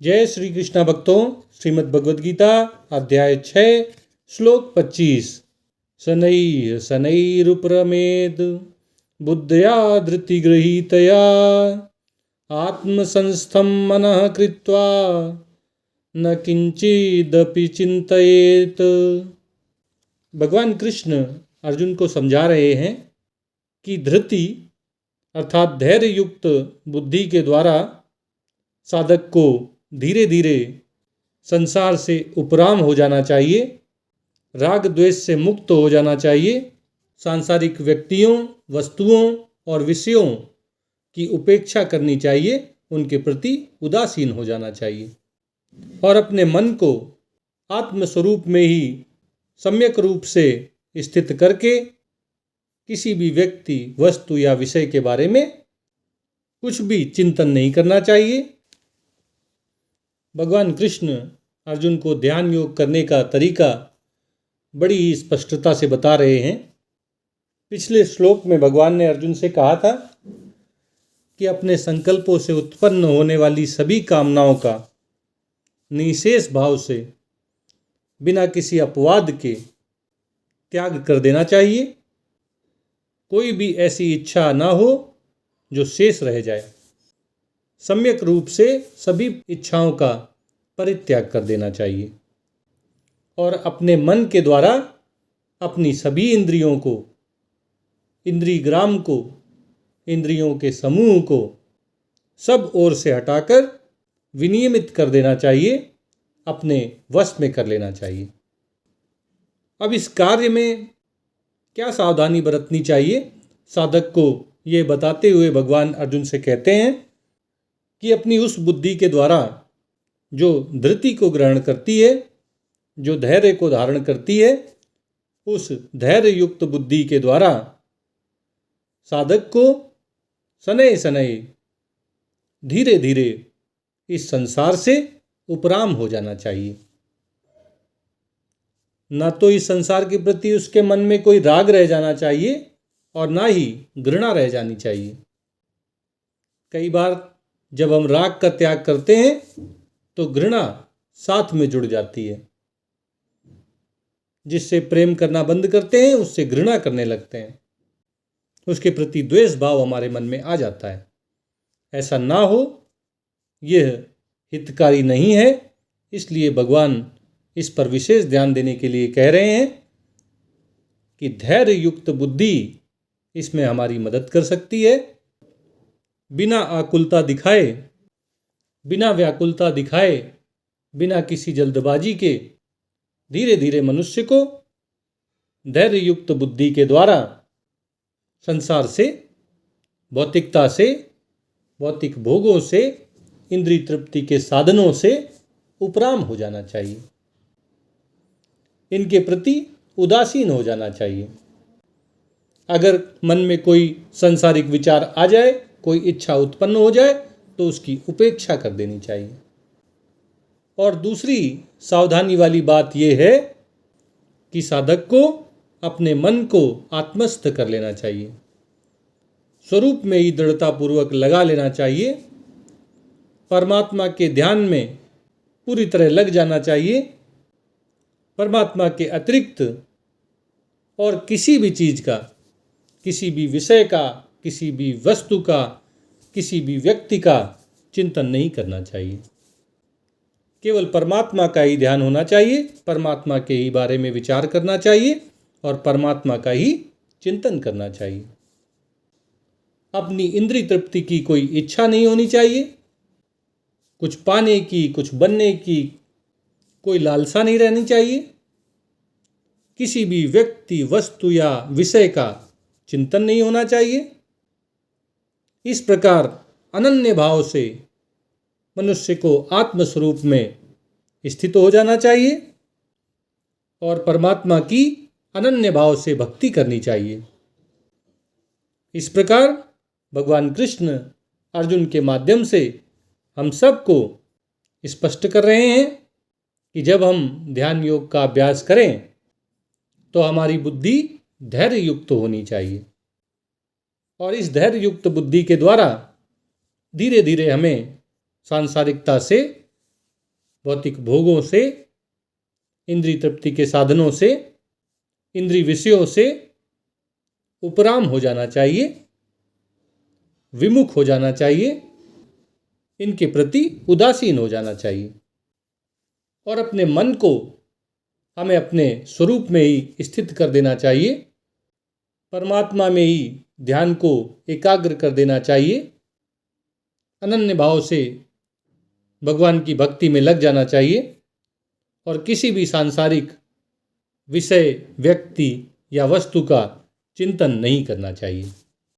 जय श्री कृष्ण भक्तों। श्रीमद् भगवद गीता अध्याय 6 श्लोक 25। शनैः शनैरुपरमेद बुद्धया धृतिगृहीतया आत्मसंस्थं मनः कृत्वा न किंचिदपि चिंतयेत। भगवान कृष्ण अर्जुन को समझा रहे हैं कि धृति अर्थात धैर्य युक्त बुद्धि के द्वारा साधक को धीरे धीरे संसार से उपराम हो जाना चाहिए, राग द्वेष से मुक्त हो जाना चाहिए, सांसारिक व्यक्तियों, वस्तुओं और विषयों की उपेक्षा करनी चाहिए, उनके प्रति उदासीन हो जाना चाहिए और अपने मन को आत्मस्वरूप में ही सम्यक रूप से स्थित करके किसी भी व्यक्ति, वस्तु या विषय के बारे में कुछ भी चिंतन नहीं करना चाहिए। भगवान कृष्ण अर्जुन को ध्यान योग करने का तरीका बड़ी ही स्पष्टता से बता रहे हैं। पिछले श्लोक में भगवान ने अर्जुन से कहा था कि अपने संकल्पों से उत्पन्न होने वाली सभी कामनाओं का निशेष भाव से बिना किसी अपवाद के त्याग कर देना चाहिए। कोई भी ऐसी इच्छा ना हो जो शेष रह जाए। सम्यक रूप से सभी इच्छाओं का परित्याग कर देना चाहिए और अपने मन के द्वारा अपनी सभी इंद्रियों को, इंद्रियग्राम को, इंद्रियों के समूह को सब ओर से हटाकर विनियमित कर देना चाहिए, अपने वश में कर लेना चाहिए। अब इस कार्य में क्या सावधानी बरतनी चाहिए, साधक को ये बताते हुए भगवान अर्जुन से कहते हैं कि अपनी उस बुद्धि के द्वारा जो धृति को ग्रहण करती है, जो धैर्य को धारण करती है, उस धैर्य युक्त बुद्धि के द्वारा साधक को शनैः शनैः धीरे धीरे इस संसार से उपराम हो जाना चाहिए। न तो इस संसार के प्रति उसके मन में कोई राग रह जाना चाहिए और ना ही घृणा रह जानी चाहिए। कई बार जब हम राग का त्याग करते हैं तो घृणा साथ में जुड़ जाती है। जिससे प्रेम करना बंद करते हैं उससे घृणा करने लगते हैं, उसके प्रति द्वेष भाव हमारे मन में आ जाता है। ऐसा ना हो, यह हितकारी नहीं है। इसलिए भगवान इस पर विशेष ध्यान देने के लिए कह रहे हैं कि धैर्य युक्त बुद्धि इसमें हमारी मदद कर सकती है। बिना आकुलता दिखाए, बिना व्याकुलता दिखाए, बिना किसी जल्दबाजी के धीरे धीरे मनुष्य को धैर्य युक्त बुद्धि के द्वारा संसार से, भौतिकता से, भौतिक भोगों से, इंद्रिय तृप्ति के साधनों से उपराम हो जाना चाहिए। इनके प्रति उदासीन हो जाना चाहिए। अगर मन में कोई सांसारिक विचार आ जाए, कोई इच्छा उत्पन्न हो जाए तो उसकी उपेक्षा कर देनी चाहिए। और दूसरी सावधानी वाली बात यह है कि साधक को अपने मन को आत्मस्थ कर लेना चाहिए, स्वरूप में ही दृढ़तापूर्वक लगा लेना चाहिए, परमात्मा के ध्यान में पूरी तरह लग जाना चाहिए। परमात्मा के अतिरिक्त और किसी भी चीज़ का, किसी भी विषय का, किसी भी वस्तु का, किसी भी व्यक्ति का चिंतन नहीं करना चाहिए। केवल परमात्मा का ही ध्यान होना चाहिए, परमात्मा के ही बारे में विचार करना चाहिए और परमात्मा का ही चिंतन करना चाहिए। अपनी इंद्रिय तृप्ति की कोई इच्छा नहीं होनी चाहिए, कुछ पाने की, कुछ बनने की कोई लालसा नहीं रहनी चाहिए, किसी भी व्यक्ति, वस्तु या विषय का चिंतन नहीं होना चाहिए। इस प्रकार अनन्य भाव से मनुष्य को आत्मस्वरूप में स्थित हो जाना चाहिए और परमात्मा की अनन्य भाव से भक्ति करनी चाहिए। इस प्रकार भगवान कृष्ण अर्जुन के माध्यम से हम सबको स्पष्ट कर रहे हैं कि जब हम ध्यान योग का अभ्यास करें तो हमारी बुद्धि धैर्य युक्त होनी चाहिए और इस धैर्य युक्त बुद्धि के द्वारा धीरे धीरे हमें सांसारिकता से भौतिक भोगों से, इंद्रिय तृप्ति के साधनों से, इंद्रिय विषयों से उपराम हो जाना चाहिए, विमुख हो जाना चाहिए, इनके प्रति उदासीन हो जाना चाहिए और अपने मन को हमें अपने स्वरूप में ही स्थित कर देना चाहिए, परमात्मा में ही ध्यान को एकाग्र कर देना चाहिए, अनन्य भाव से भगवान की भक्ति में लग जाना चाहिए और किसी भी सांसारिक विषय, व्यक्ति या वस्तु का चिंतन नहीं करना चाहिए।